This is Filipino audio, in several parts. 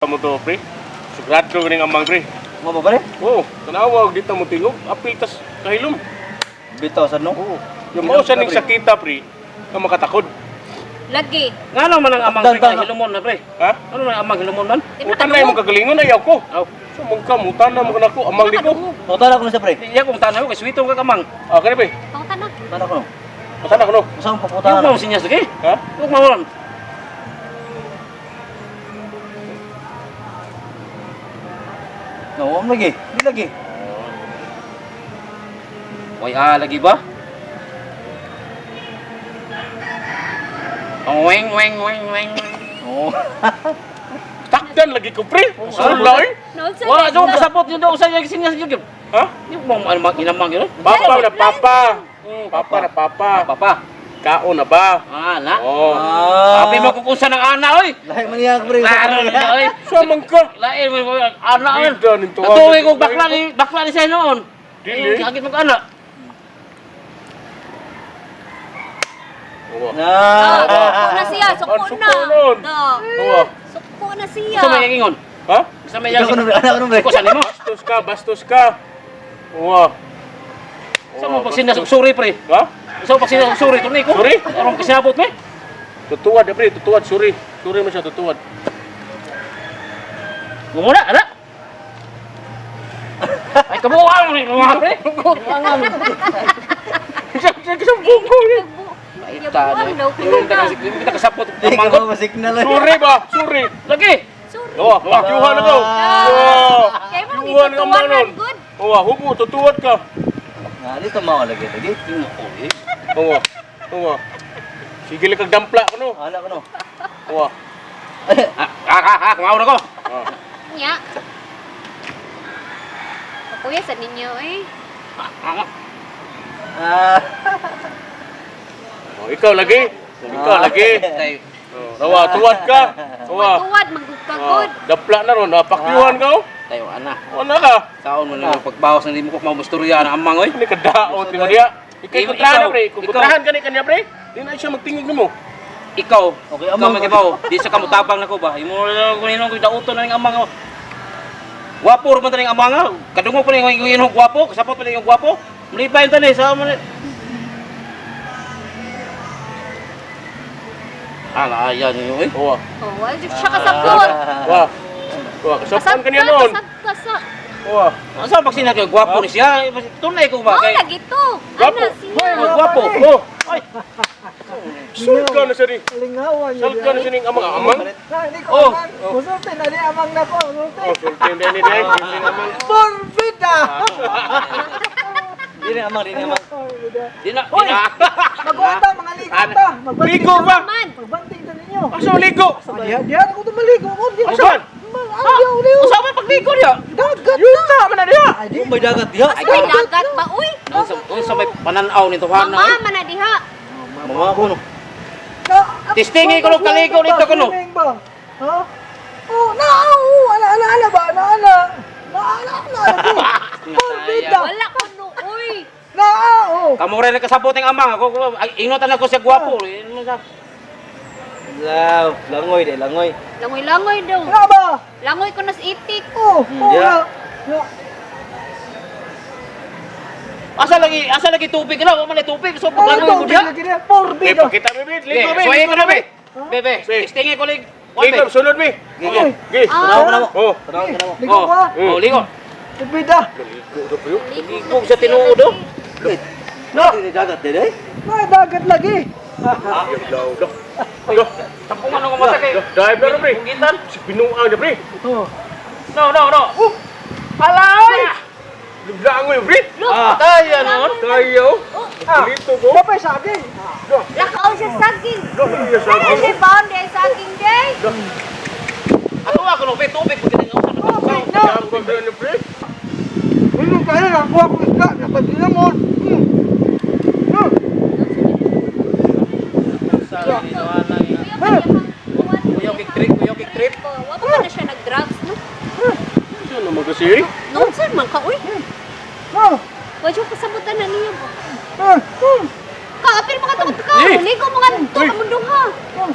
Kamu to, pre. Sigurado ganing amang, pre. Mo ba pare? Oh, tanawag dito mo tingog, apil tas kahilom. Bitaw sa no? Oo. Yung mo siya ning sakita, pre, na makatakod. Lagi. Ngano man ang amang pre kay hilumon na pre? Ha? Ano man ang amang hilumon man? Utan na yung kagalingon, ayaw ko. Aw, So, mong mutan na mga nako, amang dito. Totala ko na siya pre. iya kong tanaw kay swito ka kamang. Ah, kani, pre. Pautan na. Tala ko no. Masana ko, no? Usang Yung paputa. mo sinyas lagi. Ha? Yung mawon. No, lagi. Di lagi. Way lagi ba? Oh, weng weng weng weng. Oh. Takdan lagi ko, pre. Sula, eh. No, sir. Wala jo kasapot yun daw sa sinyas yun. Ha? Yung mo inamang yun. Papa na papa. Papa na papa. Papa. Kaon na ba? Ana. Oh. Sabi mo kung sa ng ana oy. Lahi man niya pre. Laro na oy. Samang ka. Lain mo ana man. Bida nito. Natuloy ko bakla ni sa noon. Dili. Sakit mo ana. Oo. Suko na siya. Suko Suko na. nun. No. Oo. Suko na siya. Sa may ingon. Ha? Sa may Ikaw ko no, anak ko no pre. Ko sa nimo. Bastos ka. Oo. Sa mo pag sinasuri pre. Ha? Sa pag sinasuri to ni ko. Suri? Arong kasinabot me. Tutuwad, pre, tutuwad, suri. Suri mo siya, tutuwad. Gumuna ana. Ay kabuang ni mga pre. Sa buko niya. Ita na. Kita kasapot Di ka manggot. ba masignal eh. Suri ba? Suri. Lagi. Sorry. Oo, pakyuhan na ko. Oo. Kaya mo, Yuhan ka man nun. good. Oo, hubo, tutuwad ka. Nga dito mao lagi lagi. Oo. Oo. Sige lang kag dampla ko, no? Anak ko no. Oo. Kumaw na ko. Ah. Nya. Kuya sa ninyo eh. Ah. Oh, ikaw lagi. Ikaw lagi. Oh, rawa, tuwad ka. Oo. Tuwad, magkagod. Dampla na ron, pakyuhan ka, oh. Tayo ana. Ano ka? Kaon mo na pagbawas na di mo ko mamusturya na amang oy. Ini kadaot mo dia. Ikay Ikaw- kontrahan na, pre. Kung ikaw- kontrahan ka ni kanya, pre, di na siya magtingog nimo. Ikaw, Okay, ikaw amang. magibaw. Di sa kamutabang nako ba? Imo ko nino ko dauton na ning amang. Gwapo ro man taning amang. Kadungog pa ning yung gwapo, kasapot pa ning yung gwapo. Mlipay tani sa man. Ala ayan yo eh. Oo. Oh, wala siya kasabot. Wah. Wah, kasapan ka niya noon. Kasabta. Oo. Asa pag sinag gwapo ni siya? Tunay ko ba Oh, kay? lagi to. Gwapo. Ano siya? Oh, gwapo. Oh, Ay. sulka na siya ni. Lingawan yun. Sulka na siya ni amang. Na, hindi ko Oh. amang. Musulti na di amang na po. Musulti. Oh, sulti na ni dai. Hindi amang. Borbida! Di na amang, di na amang. Di na. Magwata, mga ligo ta. Ligo ba? Man. Magbanting ta ninyo. Asa ligo? Diyan ako ito maligo. Asan? Ayaw, liw. Usa man pagligo niya. Dagat Yuta man na diha. Ay, di. Oh, may dagat diha. Uy, dagat ba? Uy. Unsa may pananaw ni Tuhan na. Mama, man na diha. Mama ko no. Testingi ko nung kaligo dito ko, no? Swimming ba? Ha? Oh, ala ba? Ala. Borbida. Wala ko no, uy. Oh. Kamu rin kasabot ng amang. Ako, ingnotan ako siya gwapo. Law, langoy de, langoy. Langoy-langoy daw. Nga ba? Langoy ko nas itik. Oh, Yeah. Asa lagi tubig na? Wala man tubig. So, Oh, paglangoy mo diya. lagi na. Be, Borbida. pakita mi, be. Be, Ligo, be. suwayin ko na, be. Ligo, Bebe, Sige. testingi ko lig. Ligo, sunod, be. Gigi. Gi. Tanaw ko na mo. Oh. Tanaw ko na mo. Ligo ba? Oh, ligo. Borbida. Ligo do pre. Ligo sa tinuod, oh. No, di dagat de, eh. May dagat lagi. Daw, daw. Daw. Tampungan ako mata kay. Dive na, pre. Punggitan. Si pinuang na, pre. Oh. No. Alay! Langoy, pre. Tayo noon. Tayo. Dito ko. Kapay saging. Lakaw siya saging. Iya sa Ano siya bound day saging day? Ato ako no, be tubig pag ginang usan. Dapat ba ni pre? Ano kaya na kuha ko isda na pagdinamon. Kuyaw kik trip. Wa pa na siya nag-drugs, no? Ano mo kasi? Nonsense man ka, uy. Oh. Wa siya kasabutan na niya ba? Ah. Kaapil mga tukot ka. Eh. Ligo mga to, kamundong ha.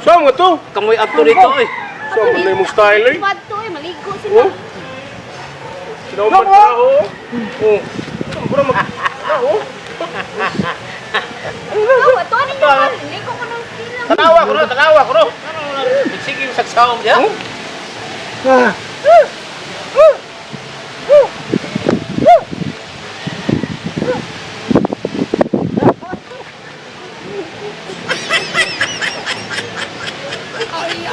Saan mo to? Kamoy adto dito, oy. Saan mo na yung style, eh? Bad to, eh. Ligo sila. Sino magtrabaho? Oh. Puro magtrabaho. Oh, ito ano niyo? Ligo ko ng sila. Tanawa ko no. Sige yung sagsawang diya. Ah. Ay,